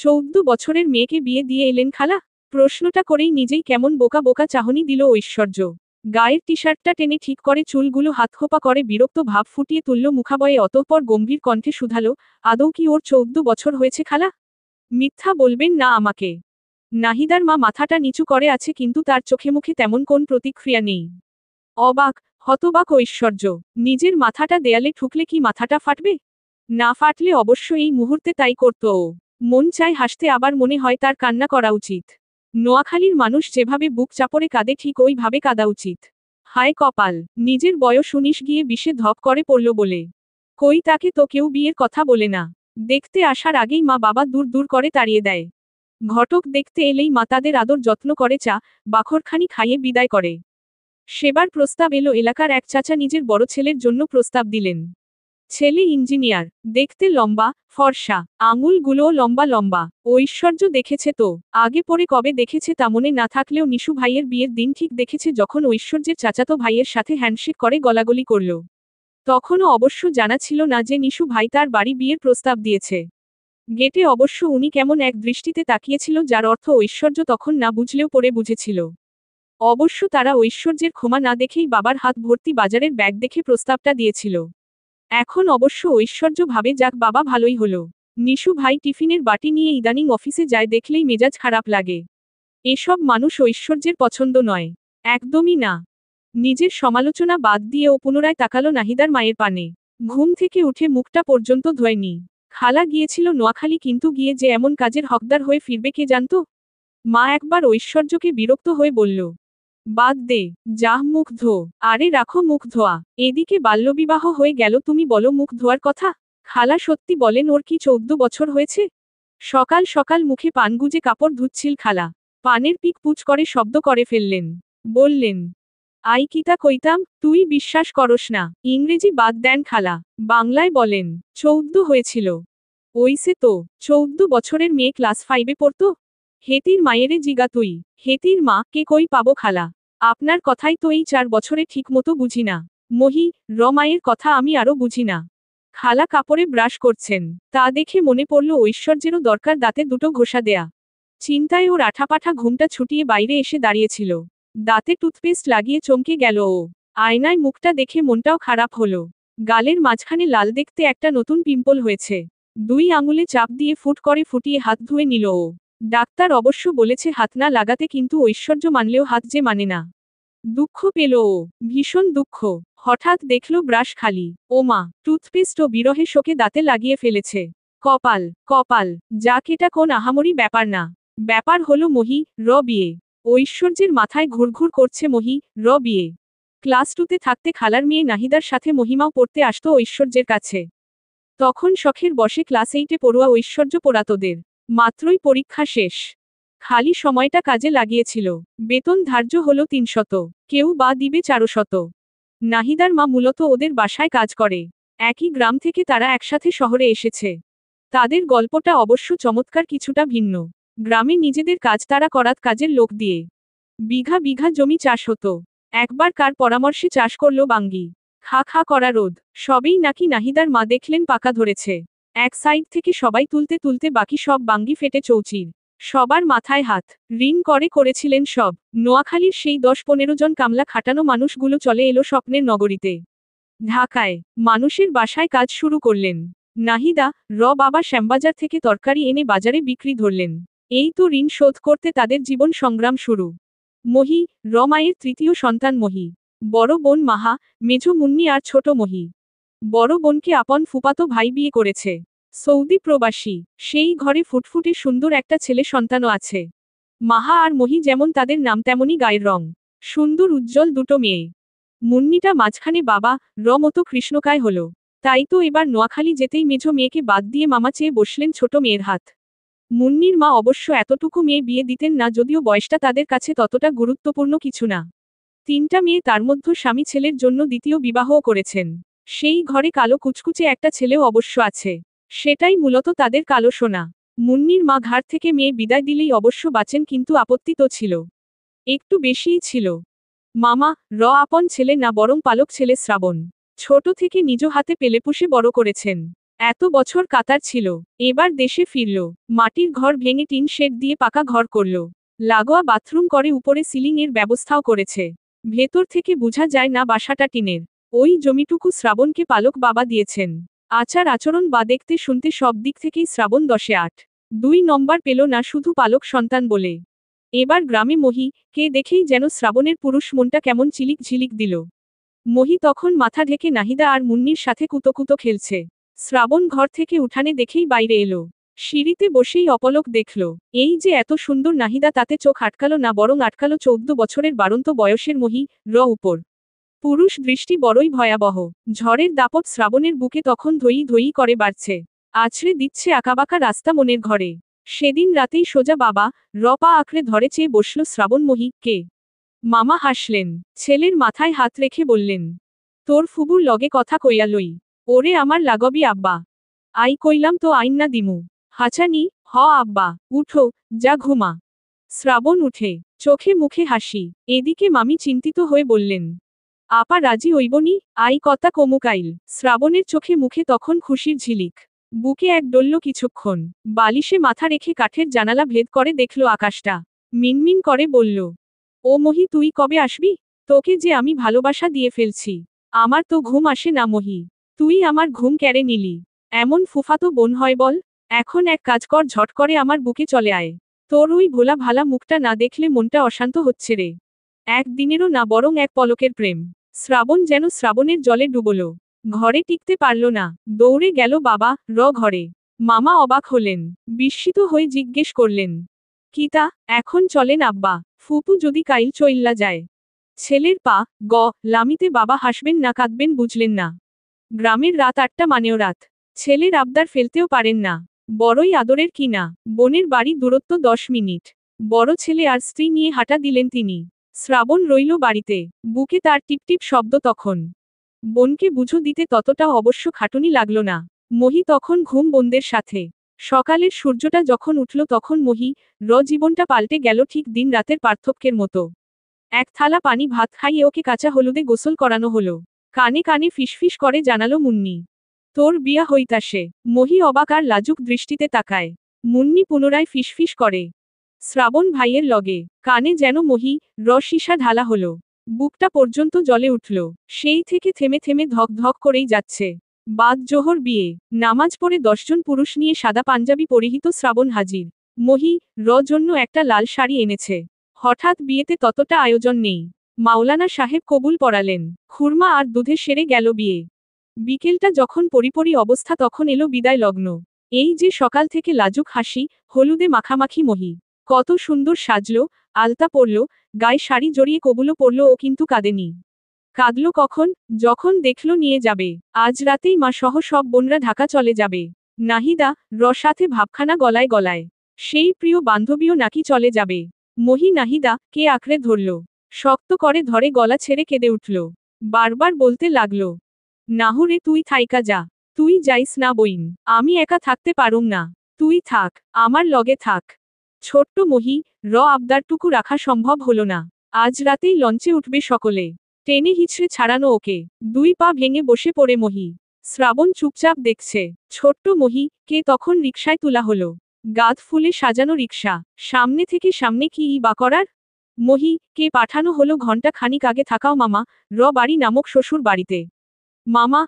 14 বছরের মেয়েকে বিয়ে দিয়ে এলেন খালা? প্রশ্নটা করেই নিজেই কেমন বোকা বোকা চাহনি দিল ঐশ্বর্য। গায়ের টি-শার্টটা টেনে ঠিক করে চুলগুলো হাতখোপা করে বিরক্ত ভাব ফুটিয়ে তুলল মুখাবয়ে, অতঃপর গম্ভীর কণ্ঠে শুধালো, আদৌ কি ওর 14 বছর হয়েছে খালা? মিথ্যা বলবেন না আমাকে। নাহিদার মা মাথাটা নিচু করে আছে, কিন্তু তার চোখে মুখে তেমন কোন প্রতিক্রিয়া নেই। অবাক, হতবাক ঐশ্বর্য। নিজের মাথাটা দেয়ালে ঠুকলে কি মাথাটা ফাটবে? না ফাটলে অবশ্য এই মুহূর্তে তাই করত ও। মন চায় হাসতে, আবার মনে হয় তার কান্না করা উচিত। নোয়াখালীর মানুষ যেভাবে বুক চাপড়ে কাঁদে ঠিক ওইভাবে কাঁদা উচিত। হায় কপাল, নিজের বয়স 19 গিয়ে 20-এ ধপ করে পড়ল বলে। কই, তাকে তো কেউ বিয়ের কথা বলে না। দেখতে আসার আগেই মা বাবা দূর দূর করে তাড়িয়ে দেয়। ঘটক দেখতে এলেই মা তাদের আদর যত্ন করে, চা বাখরখানি খাইয়ে বিদায় করে। সেবার প্রস্তাব এলো, এলাকার এক চাচা নিজের বড় ছেলের জন্য প্রস্তাব দিলেন। ছেলে ইঞ্জিনিয়ার, দেখতে লম্বা ফর্সা, আঙুলগুলোও লম্বা লম্বা। ঐশ্বর্য দেখেছে তো, আগে পরে কবে দেখেছে তা মনে না থাকলেও নিশু ভাইয়ের বিয়ের দিন ঠিক দেখেছে, যখন ঐশ্বর্যের চাচাতো ভাইয়ের সাথে হ্যান্ডশেক করে গলাগলি করল। তখনও অবশ্য জানা ছিল না যে নিশু ভাই তার বাড়ি বিয়ের প্রস্তাব দিয়েছে। গেটে অবশ্য উনি কেমন এক দৃষ্টিতে তাকিয়েছিল, যার অর্থ ঐশ্বর্য তখন না বুঝলেও পরে বুঝেছিল। অবশ্য তারা ঐশ্বর্যের ক্ষমা না দেখেই বাবার হাত ভর্তি বাজারের ব্যাগ দেখে প্রস্তাবটা দিয়েছিল। এখন অবশ্য ঐশ্বর্য ভাবে, যাক বাবা ভালোই হলো। নিশু ভাই টিফিনের বাটি নিয়ে ইদানিং অফিসে যায়, দেখলেই মেজাজ খারাপ লাগে। এসব মানুষ ঐশ্বর্যের পছন্দ নয়, একদমই না। নিজের সমালোচনা বাদ দিয়ে ও পুনরায় তাকালো নাহিদার মায়ের পানে। ঘুম থেকে উঠে মুখটা পর্যন্ত ধোয়নি। খালা গিয়েছিল নোয়াখালী, কিন্তু গিয়ে যে এমন কাজের হকদার হয়ে ফিরবে কে জানত। মা একবার ঐশ্বর্যকে বিরক্ত হয়ে বলল, বাদ দে, যাহ মুখ ধো। আরে রাখো মুখ ধোয়া, এদিকে বাল্যবিবাহ হয়ে গেল, তুমি বলো মুখ ধোয়ার কথা। খালা সত্যি বলেন, ওর কি 14 বছর হয়েছে? সকাল সকাল মুখে পান গুজে কাপড় ধুচ্ছিল খালা, পানের পিক পুচ করে শব্দ করে ফেললেন। বললেন, আই কিতা কইতাম, তুই বিশ্বাস করস না। ইংরেজি বাদ দেন খালা, বাংলায় বলেন। 14 হয়েছিল। ওইসে তো, 14 বছরের মেয়ে ক্লাস 5-এ পড়তো। হেতির মায়েরে জিগা তুই। হেতির মা কে কই পাবো খালা? আপনার কথাই তো এই 4 বছরে ঠিক মতো বুঝি না। মহি মায়ের কথা আমি আরো বুঝি না। খালা কাপড়ে ব্রাশ করছেন, তা দেখে মনে পড়ল ঐশ্বর্যেরও দরকার দাঁতে দুটো ঘষা দেয়া। চিন্তায় ওর আঠাপাঠা ঘুমটা ছুটিয়ে বাইরে এসে দাঁড়িয়েছিল। দাঁতে টুথপেস্ট লাগিয়ে চমকে গেল ও। আয়নায় মুখটা দেখে মনটাও খারাপ হলো। গালের মাঝখানে লাল দেখতে একটা নতুন পিম্পল হয়েছে। 2 আঙুলে চাপ দিয়ে ফুট করে ফুটিয়ে হাত ধুয়ে নিল ও। ডাক্তার অবশ্য বলেছে হাত না লাগাতে, কিন্তু ঐশ্বর্য মানলেও হাত যে মানে না। দুঃখ পেল ও, ভীষণ দুঃখ। হঠাৎ দেখল ব্রাশ খালি। ওমা, টুথপেস্টও বিরহে শোকে দাঁতে লাগিয়ে ফেলেছে। কপাল কপাল, যাক এটা কোন আহামরি ব্যাপার না। ব্যাপার হলো মহি বিয়ে। ঐশ্বর্যের মাথায় ঘুরঘুর করছে মহি বিয়ে। ক্লাস 2-তে থাকতে খালার মেয়ে নাহিদার সাথে মহিমাও পড়তে আসতো ঐশ্বর্যের কাছে। তখন শখের বসে ক্লাস 8-এ পড়ুয়া ঐশ্বর্য পড়াতোদের। মাত্রই পরীক্ষা শেষ, খালি সময়টা কাজে লাগিয়েছিল। বেতন ধার্য হলো 300, কেউ বা দিবে 400। নাহিদার মা মূলত ওদের বাসায় কাজ করে। একই গ্রাম থেকে তারা একসাথে শহরে এসেছে। তাদের গল্পটা অবশ্য চমৎকার, কিছুটা ভিন্ন। গ্রামে নিজেদের কাজ তারা করাত কাজের লোক দিয়ে। বিঘা বিঘা জমি চাষ হতো। একবার কার পরামর্শে চাষ করলো বাঙ্গি। খা খা করা রোদ, সবেই নাকি নাহিদার মা দেখলেন পাকা ধরেছে। এক সাইড থেকে সবাই তুলতে তুলতে বাকি সব বাঙ্গি ফেটে চৌচির। সবার মাথায় হাত ঋণ করে করেছিলেন সব। নোয়াখালীর সেই 10-15 জন কামলা খাটানো মানুষগুলো চলে এলো স্বপ্নের নগরীতে। ঢাকায় মানুষের বাসায় কাজ শুরু করলেন। নাহিদা বাবা শ্যামবাজার থেকে তরকারি এনে বাজারে বিক্রি ধরলেন। এই তো ঋণ শোধ করতে তাদের জীবন সংগ্রাম শুরু। মহি মায়ের তৃতীয় সন্তান মহি। বড় বোন মাহা, মেঝো মুন্নি আর ছোট মহি। বড় বোনকে আপন ফুপাতো ভাই বিয়ে করেছে, সৌদি প্রবাসী। সেই ঘরে ফুটফুটে সুন্দর একটা ছেলে সন্তানও আছে। মাহা আর মহি যেমন তাদের নাম তেমনই গায়ের রং। সুন্দর উজ্জ্বল দুটো মেয়ে। মুন্নিটা মাঝখানে বাবা মতো কৃষ্ণকায় হলো। তাই তো এবার নোয়াখালী যেতেই মেঝো মেয়েকে বাদ দিয়ে মামা চেয়ে বসলেন ছোট মেয়ের হাত। মুন্নির মা অবশ্য এতটুকু মেয়ে বিয়ে দিতেন না, যদিও বয়সটা তাদের কাছে ততটা গুরুত্বপূর্ণ কিছু না। 3টা মেয়ে, তার মধ্যে স্বামী ছেলের জন্য দ্বিতীয় বিবাহও করেছেন। সেই ঘরে কালো কুচকুচে একটা ছেলেও অবশ্য আছে। সেটাই মূলত তাদের কালো সোনা। মুন্নির মা ঘাড় থেকে মেয়ে বিদায় দিলেই অবশ্য বাঁচেন, কিন্তু আপত্তি তো ছিল, একটু বেশিই ছিল। মামা আপন ছেলে না, বরং পালক ছেলে শ্রাবণ। ছোট থেকে নিজ হাতে পেলেপুষে বড় করেছেন। এত বছর কাতার ছিল, এবার দেশে ফিরল। মাটির ঘর ভেঙে টিন শেড দিয়ে পাকা ঘর করল। লাগোয়া বাথরুম করে, উপরে সিলিং এর ব্যবস্থাও করেছে। ভেতর থেকে বোঝা যায় না বাসাটা টিনের। ওই জমিটুকু শ্রাবণকে পালক বাবা দিয়েছেন। আচার আচরণ বা দেখতে শুনতে সব দিক থেকেই শ্রাবণ 10-এ 8। 2 নম্বর পেল না শুধু পালক সন্তান বলে। এবার গ্রামে মহি কে দেখেই যেন শ্রাবণের পুরুষ মনটা কেমন চিলিক ঝিলিক দিল। মহি তখন মাথা ঢেকে নাহিদা আর মুন্নির সাথে কুতোকুতো খেলছে। শ্রাবণ ঘর থেকে উঠানে দেখেই বাইরে এলো। সিঁড়িতে বসেই অপলক দেখল। এই যে এত সুন্দর নাহিদা, তাতে চোখ আটকালো না, বরং আটকালো 14 বছরের বাড়ন্ত বয়সের মহি উপর। পুরুষ দৃষ্টি বড়ই ভয়াবহ। ঝড়ের দাপট শ্রাবণের বুকে তখন ধই ধই করে বাড়ছে। আছড়ে দিচ্ছে আঁকাবাঁকা রাস্তা মনের ঘরে। সেদিন রাতেই সোজা বাবা পা আঁকড়ে ধরে চেয়ে বসল শ্রাবণ। মহি কে? মামা হাসলেন। ছেলের মাথায় হাত রেখে বললেন, তোর ফুবুর লগে কথা কইয়া লই। ওরে আমার লাগবি আব্বা। আই কইলাম তো আইন না দিমু। হাঁচানি, হ আব্বা, উঠো, যা ঘুমা। শ্রাবণ উঠে, চোখে মুখে হাসি। এদিকে মামি চিন্তিত হয়ে বললেন, আপা রাজি হইবনি? আই কথা কমুকাইল। শ্রাবণের চোখে মুখে তখন খুশির ঝিলিক। বুকে এক ডলল কিছুক্ষণ। বালিশে মাথা রেখে কাঠের জানালা ভেদ করে দেখল আকাশটা। মিনমিন করে বলল, ও মহি, তুই কবে আসবি? তোকে যে আমি ভালোবাসা দিয়ে ফেলছি। আমার তো ঘুম আসে না মহি। তুই আমার ঘুম কেড়ে নিলি। এমন ফুফাতো বোন হয় বল? এখন এক কাজ কর, ঝট করে আমার বুকে চলে আয়। তোর ওই ভোলা ভালা মুখটা না দেখলে মনটা অশান্ত হচ্ছে রে। একদিনেরও না, বরং এক পলকের প্রেম। শ্রাবণ যেন শ্রাবণের জলে ডুবল। ঘরে টিকতে পারল না, দৌড়ে গেল বাবা ঘরে। মামা অবাক হলেন, বিস্মিত হয়ে জিজ্ঞেস করলেন, কিতা, এখন চলেন আব্বা? ফুপু যদি কাইল চইল্লা যায়। ছেলের পা লামিতে বাবা হাসবেন না কাঁদবেন বুঝলেন না। গ্রামের রাত 8টা মানেও রাত। ছেলের আবদার ফেলতেও পারেন না। বড়ই আদরের কিনা। বোনের বাড়ি দূরত্ব 10 মিনিট। বড় ছেলে আর স্ত্রী নিয়ে হাঁটা দিলেন তিনি। শ্রাবণ রইল বাড়িতে। বুকে তার টিপটিপ শব্দ তখন। বোনকে বুঝো দিতে ততটাও অবশ্য খাটুনি লাগল না। মহি তখন ঘুম বন্দের সাথে। সকালের সূর্যটা যখন উঠল তখন মহি জীবনটা পাল্টে গেল ঠিক দিন রাতের পার্থক্যের মতো। এক থালা পানি ভাত খাইয়ে ওকে কাঁচা হলুদে গোসল করানো হলো। কানে কানে ফিসফিস করে জানালো মুন্নি, তোর বিয়া হইতাসে। মহি অবাক আর লাজুক দৃষ্টিতে তাকায়। মুন্নি পুনরায় ফিসফিস করে, শ্রাবণ ভাইয়ের লগে। কানে যেন মহি সীসা ঢালা হলো। বুকটা পর্যন্ত জ্বলে উঠল। সেই থেকে থেমে থেমে ধক ধক করেই যাচ্ছে। বাদ জোহর বিয়ে। নামাজ পড়ে 10 জন পুরুষ নিয়ে সাদা পাঞ্জাবি পরিহিত শ্রাবণ হাজির। মহি জন্য একটা লাল শাড়ি এনেছে। হঠাৎ বিয়েতে ততটা আয়োজন নেই। মাওলানা সাহেব কবুল পড়ালেন। খুরমা আর দুধে সেরে গেল বিয়ে। বিকেলটা যখন পরিপরি অবস্থা, তখন এলো বিদায় লগ্ন। এই যে সকাল থেকে লাজুক হাসি, হলুদে মাখামাখি মহি। কত সুন্দর সাজলো, আলতা পরল, গায়ে শাড়ি জড়িয়ে কবুলও পরল, ও কিন্তু কাঁদেনি। কাঁদল কখন? যখন দেখল নিয়ে যাবে। আজ রাতেই মা সহ সব বোনরা ঢাকা চলে যাবে। নাহিদা সাথে ভাবখানা গলায় গলায়। সেই প্রিয় বান্ধবীও নাকি চলে যাবে। মহি নাহিদা কে আঁকড়ে ধরল। শক্ত করে ধরে গলা ছেড়ে কেঁদে উঠল। বারবার বলতে লাগল, নাহুরে তুই থাইকা যা। তুই যাইস না বইন। আমি একা থাকতে পারুম না। তুই থাক, আমার লগে থাক। ছোট্ট মহি আবদারটুকু রাখা সম্ভব হলো না। আজ রাতেই লঞ্চে উঠবে সকলে। টেনে হিচড়ে ছাড়ানো ওকে। 2 পা ভেঙে বসে পড়ে মহি। শ্রাবণ চুপচাপ দেখছে। ছোট্ট মহি কে তখন রিকশায় তোলা হলো। গাঁদ ফুলে সাজানো রিকশা। সামনে থেকে সামনে কি বা করার? মহি কে পাঠানো হলো ঘণ্টা খানিক আগে থাকাও মামা বাড়ি নামক শ্বশুর বাড়িতে। মামা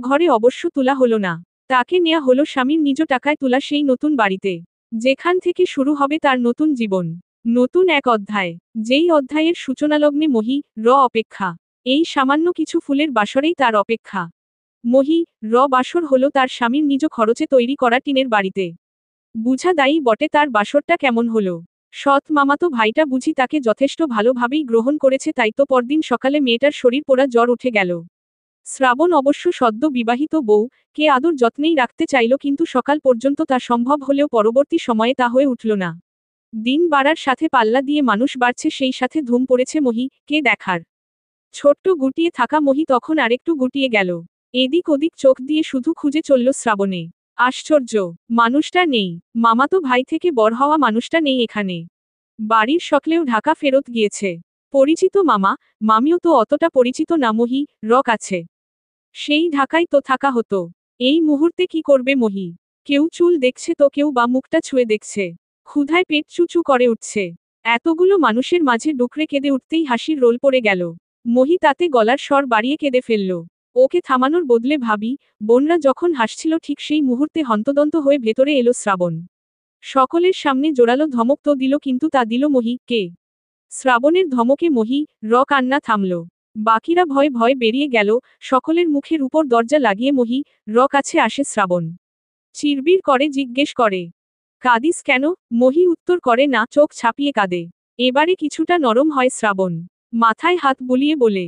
ঘরে অবশ্য তোলা হলো না। তাকে নেয়া হলো স্বামীর নিজ টাকায় তোলা সেই নতুন বাড়িতে। যেখান থেকে শুরু হবে তার নতুন জীবন। নতুন এক অধ্যায়। যেই অধ্যায়ের সূচনালগ্নে মহি অপেক্ষা। এই সামান্য কিছু ফুলের বাসরেই তার অপেক্ষা। মহি বাসর হলো তার স্বামীর নিজ খরচে তৈরি করা টিনের বাড়িতে। বুঝা দায়ী বটে তার বাসরটা কেমন হলো। সৎ মামাতো ভাইটা বুঝি তাকে যথেষ্ট ভালোভাবেই গ্রহণ করেছে, তাই তো পরদিন সকালে মেয়েটার শরীর পোড়া জ্বর উঠে গেল। শ্রাবণ অবশ্য সদ্য বিবাহিত বউ, কে আদর যত্নেই রাখতে চাইল, কিন্তু সকাল পর্যন্ত তা সম্ভব হলেও পরবর্তী সময়ে তা হয়ে উঠল না। দিন বাড়ার সাথে পাল্লা দিয়ে মানুষ বাড়ছে, সেই সাথে ধুম পড়েছে মহি কে দেখার। ছোট্ট গুটিয়ে থাকা মহি তখন আরেকটু গুটিয়ে গেল। এদিক ওদিক চোখ দিয়ে শুধু খুঁজে চলল শ্রাবণে। আশ্চর্য, মানুষটা নেই। মামাতো ভাই থেকে বড় হওয়া মানুষটা নেই এখানে। বাড়ির সকলেও ঢাকা ফেরত গিয়েছে। পরিচিত মামা মামিও তো অতটা পরিচিত না। মহি কাছে। সেই ঢাকায় তো থাকা হতো। এই মুহূর্তে কি করবে মহি? কেউ চুল দেখছে তো কেউ বা মুখটা ছুঁয়ে দেখছে। ক্ষুধায় পেট চুচু করে উঠছে। এতগুলো মানুষের মাঝে ডুকরে কেঁদে উঠতেই হাসির রোল পড়ে গেল। মহি তাতে গলার স্বর বাড়িয়ে কেঁদে ফেলল। ওকে থামানোর বদলে ভাবি, বোনরা যখন হাসছিল ঠিক সেই মুহূর্তে হন্তদন্ত হয়ে ভেতরে এলো শ্রাবণ। সকলের সামনে জোরালো ধমক তো দিল কিন্তু তা দিল মহি, কে? শ্রাবণের ধমকে মহি, কান্না থামল। বাকিরা ভয়ে ভয়ে বেরিয়ে গেল, সকলের মুখের উপর দরজা লাগিয়ে মহি, কাছে আসে শ্রাবণ। চিরবির করে জিজ্ঞেস করে, কাঁদিস কেন? মহি উত্তর করে না, চোখ ছাপিয়ে কাঁদে। এবারে কিছুটা নরম হয় শ্রাবণ। মাথায় হাত বুলিয়ে বলে,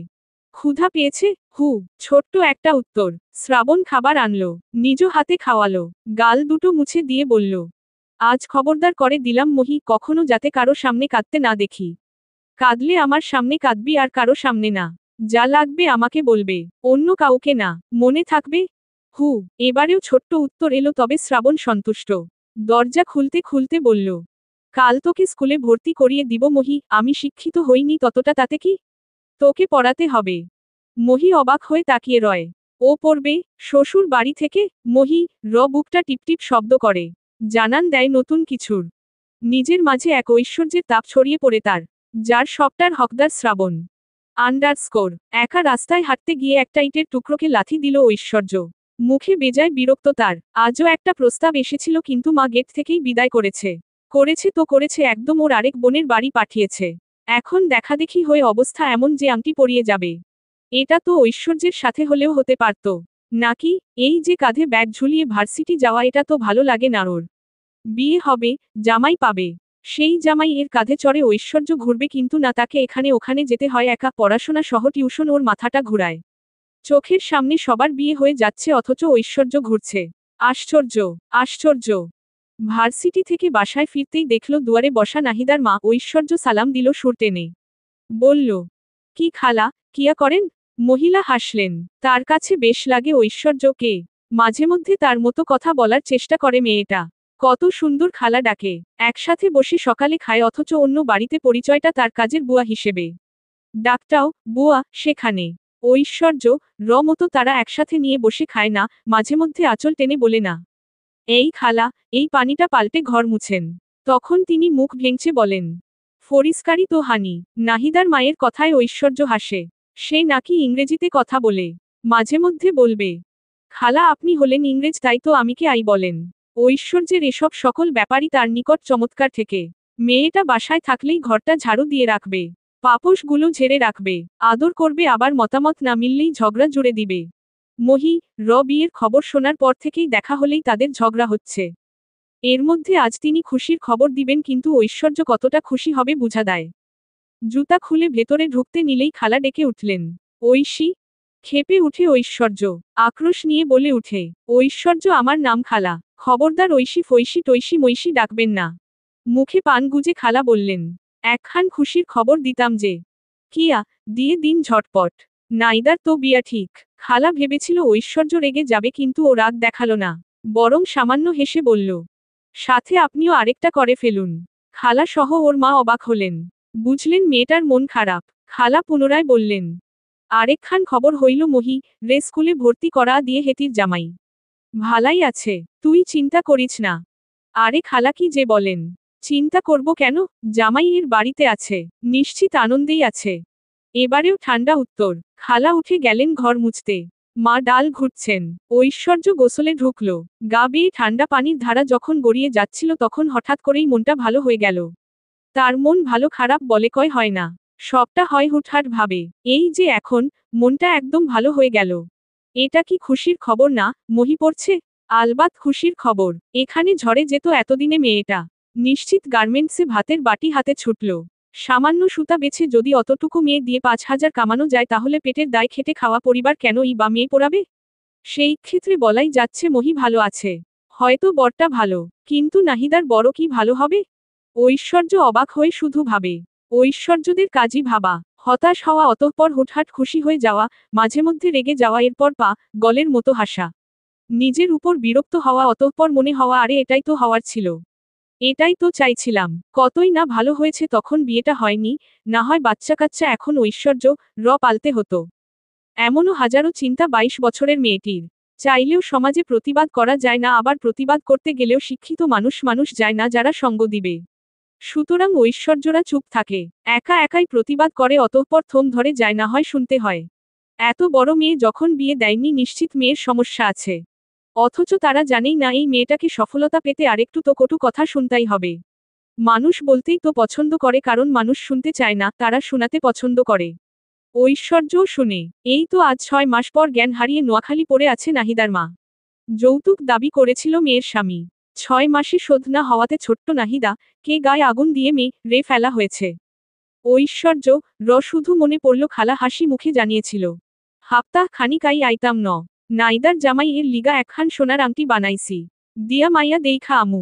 ক্ষুধা পেয়েছে? হু, ছোট্ট একটা উত্তর। শ্রাবণ খাবার আনলো, নিজ হাতে খাওয়ালো, গাল দুটো মুছে দিয়ে বলল, আজ খবরদার করে দিলাম মহি, কখনো যাতে কারো সামনে কাঁদতে না দেখি। কাঁদলে আমার সামনে কাঁদবি আর কারো সামনে না। যা লাগবে আমাকে বলবে, অন্য কাউকে না, মনে থাকবে? হু, এবারেও ছোট্ট উত্তর এলো, তবে শ্রাবণ সন্তুষ্ট। দরজা খুলতে খুলতে বলল, কাল তোকে স্কুলে ভর্তি করিয়ে দিব মহি, আমি শিক্ষিত হইনি ততটা, তাতে কি? তোকে পড়াতে হবে। মহি অবাক হয়ে তাকিয়ে রয়। ও পড়বে? শ্বশুর বাড়ি থেকে? মহি, বুকটা টিপটিপ শব্দ করে। জানান দেয় নতুন কিছুর। নিজের মাঝে এক ঐশ্বর্যের তাপ ছড়িয়ে পড়ে তার, যার সবটার হকদার শ্রাবণ। আন্ডারস্কোর। একা রাস্তায় হাঁটতে গিয়ে একটা ইটের টুকরোকে লাথি দিল ঐশ্বর্য। মুখে বেজায় বিরক্ত তার। আজও একটা প্রস্তাব এসেছিল কিন্তু মা গেট থেকেই বিদায় করেছে। করেছে একদম ওর আরেক বোনের বাড়ি পাঠিয়েছে। এখন দেখাদেখি হয়ে অবস্থা এমন যে আংটি পরিয়ে যাবে। এটা তো ঐশ্বর্যের সাথে হলেও হতে পারত। নাকি? এই যে কাঁধে ব্যাগ ঝুলিয়ে ভার্সিটি যাওয়া, এটা তো ভালো লাগে না ওর। বিয়ে হবে, জামাই পাবে। সেই জামাই এর কাঁধে চড়ে ঐশ্বর্য ঘুরবে, কিন্তু না, তাকে এখানে ওখানে যেতে হয়, একা পড়াশোনা সহ টিউশন, ওর মাথাটা ঘুরায়। চোখের সামনে সবার বিয়ে হয়ে যাচ্ছে অথচ ঐশ্বর্য ঘুরছে। আশ্চর্য, আশ্চর্য। ভার্সিটি থেকে বাসায় ফিরতেই দেখল দুয়ারে বসা নাহিদার মা। ঐশ্বর্য সালাম দিল সুর টেনে। বলল, কি খালা, কিয়া করেন? মহিলা হাসলেন। তার কাছে বেশ লাগে ঐশ্বর্যকে। মাঝে মধ্যে তার মতো কথা বলার চেষ্টা করে মেয়েটা। কত সুন্দর খালা ডাকে। একসাথে বসে সকালে খায় অথচ অন্য বাড়িতে পরিচয়টা তার কাজের বুয়া হিসেবে। ডাকটাও বুয়া, সেখানে ঐশ্বর্য মতো তারা একসাথে নিয়ে বসে খায় না, মাঝে মধ্যে আঁচল টেনে বলে, না এই খালা, এই পানিটা পাল্টে ঘর মুছেন। তখন তিনি মুখ ভেঙচে বলেন, ফরিস্কারি তো হানি। নাহিদার মায়ের কথায় ঐশ্বর্য হাসে। সে নাকি ইংরেজিতে কথা বলে। মাঝে মধ্যে বলবে, খালা আপনি হলেন ইংরেজ, তাই তো আমিকে আই বলেন। ঐশ্বর্যের এসব সকল ব্যাপারই তার নিকট চমৎকার থেকে। মেয়েটা বাসায় থাকলেই ঘরটা ঝাড়ু দিয়ে রাখবে, পাপোশগুলো ঝেড়ে রাখবে, আদর করবে, আবার মতামত না মিললেই ঝগড়া জুড়ে দিবে। মহি, বিয়ের খবর শোনার পর থেকেই দেখা হলেই তাদের ঝগড়া হচ্ছে। এর মধ্যে আজ তিনি খুশির খবর দিবেন, কিন্তু ঐশ্বর্য কতটা খুশি হবে বুঝা দেয়। জুতা খুলে ভেতরে ঢুকতে নিলেই খালা ডেকে উঠলেন, ঐশী। ক্ষেপে উঠে ঐশ্বর্য, আক্রোশ নিয়ে বলে উঠে, ঐশ্বর্য আমার নাম খালা, খবরদার ঐশী ফৈশী টৈশী মৈশী ডাকবেন না। মুখে পান গুজে খালা বললেন, একখান খুশির খবর দিতাম যে। কিয়া? দিয়ে দিন ঝটপট। নাইদার তো বিয়া ঠিক। খালা ভেবেছিল ঐশ্বর্য রেগে যাবে, কিন্তু ও রাগ দেখালো না, বরং সামান্য হেসে বলল, সাথে আপনিও আরেকটা করে ফেলুন। খালা সহ ওর মা অবাক হলেন। বুঝলেন মেয়েটার মন খারাপ। খালা পুনরায় বললেন, আরেকখান খবর হইল মহি, স্কুলে ভর্তি করা দিয়ে হেতির জামাই। ভালাই আছে, তুই চিন্তা করিস না। আরে খালা কি যে বলেন? চিন্তা করব কেন? জামাই এর বাড়িতে আছে, নিশ্চিত আনন্দেই আছে। এবারেও ঠান্ডা উত্তর। খালা উঠে গেলেন ঘর মুছতে। মা ডাল ঘুটছেন। ঐশ্বর্য গোসলে ঢুকল। গা বেয়ে ঠান্ডা পানির ধারা যখন গড়িয়ে যাচ্ছিল তখন হঠাৎ করেই মনটা ভালো হয়ে গেল। তার মন ভালো খারাপ বলে কয় হয় না, সবটা হয় হুটহাট ভাবে। এই যে এখন মনটা একদম ভালো হয়ে গেল। এটা কি খুশির খবর না? মহি পড়ছে। আলবাত খুশির খবর। এখানে ঝড়ে যেত এতদিনে মেয়েটা। নিশ্চিত গার্মেন্টসে ভাতের বাটি হাতে ছুটল। সামান্য সুতা বেছে যদি অতটুকু মেয়ে দিয়ে 5,000 কামানো যায়, তাহলে পেটের দায় খেটে খাওয়া পরিবার কেনই বা মেয়ে পড়াবে? সেই ক্ষেত্রে বলাই যাচ্ছে মহি ভালো আছে। হয়তো বরটা ভালো, কিন্তু নাহিদার বড় কি ভালো হবে? ঐশ্বর্য অবাক হয়ে শুধু ভাবে। ঐশ্বর্যদের কাজই ভাবা, হতাশ হওয়া, অতঃপর হুটহাট খুশি হয়ে যাওয়া, মাঝে মধ্যে রেগে যাওয়া, এরপর গলের মতো হাসা। নিজের উপর বিরক্ত হওয়া, অতঃপর মনে হওয়া, আরে এটাই তো হওয়ার ছিল। এটাই তো চাইছিলাম। কতই না ভালো হয়েছে তখন বিয়েটা হয়নি, না হয় বাচ্চা কাচ্চা এখন ঐশ্বর্য পালতে হতো। এমনও হাজারো চিন্তা 22 বছরের মেয়েটির। চাইলেও সমাজে প্রতিবাদ করা যায় না, আবার প্রতিবাদ করতে গেলেও শিক্ষিত মানুষ যায় না যারা সঙ্গ দিবে। সুতরাং ঐশ্বর্যরা চুপ থাকে, একা একাই প্রতিবাদ করে, অতঃপর থম ধরে যায়, না হয় শুনতে হয় এত বড় মেয়ে যখন বিয়ে দেয়নি নিশ্চিত মেয়ের সমস্যা আছে। অথচ তারা জানেই না এই মেয়েটাকে সফলতা পেতে আরেকটু তো কটু কথা শুনতেই হবে। মানুষ বলতেই তো পছন্দ করে, কারণ মানুষ শুনতে চায় না, তারা শোনাতে পছন্দ করে। ঐশ্বর্যও শুনে। এই তো আজ 6 মাস পর জ্ঞান হারিয়ে নোয়াখালী পড়ে আছে নাহিদার মা। যৌতুক দাবি করেছিল মেয়ের স্বামী। 6 মাসে শোধ না হওয়াতে ছোট্ট নাহিদা কে গায়ে আগুন দিয়ে রে ফেলা হয়েছে। ঐশ্বর্য শুধু মনে পড়ল খালা হাসি মুখে জানিয়েছিল, হাপ্তা খানিকাই আইতাম ন, নাইদার জামাই এর লিগা একখান সোনার আংটি বানাইছি, দিয়া মাইয়া দেইখা আমু।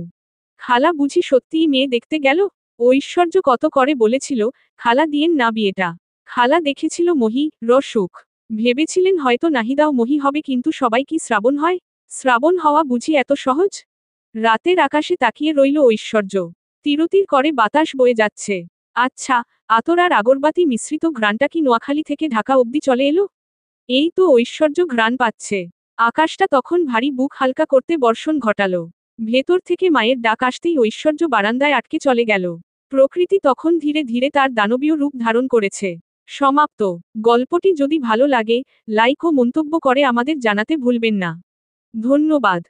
খালা বুঝি সত্যিই মেয়ে দেখতে গেল? ঐশ্বর্য কত করে বলেছিল, খালা দিয়েন না বিয়েটা। খালা দেখেছিল মহি সুখ, ভেবেছিলেন হয়তো নাহিদাও মহি হবে, কিন্তু সবাই কি শ্রাবণ হয়? শ্রাবণ হওয়া বুঝি এত সহজ? রাতের আকাশে তাকিয়ে রইল ঐশ্বর্য। তিরতির করে বাতাস বয়ে যাচ্ছে। আচ্ছা, আতর আর আগরবাতি মিশ্রিত ঘ্রাণটা কি নোয়াখালী থেকে ঢাকা অবধি চলে এলো? এই তো ঐশ্বর্য ঘ্রাণ পাচ্ছে। আকাশটা তখন ভারী, বুক হালকা করতে বর্ষণ ঘটালো। ভেতর থেকে মায়ের ডাক আসতেই ঐশ্বর্য বারান্দায় আটকে চলে গেল। প্রকৃতি তখন ধীরে ধীরে তার দানবীয় রূপ ধারণ করেছে। সমাপ্ত। গল্পটি যদি ভালো লাগে, লাইক ও মন্তব্য করে আমাদের জানাতে ভুলবেন না। ধন্যবাদ।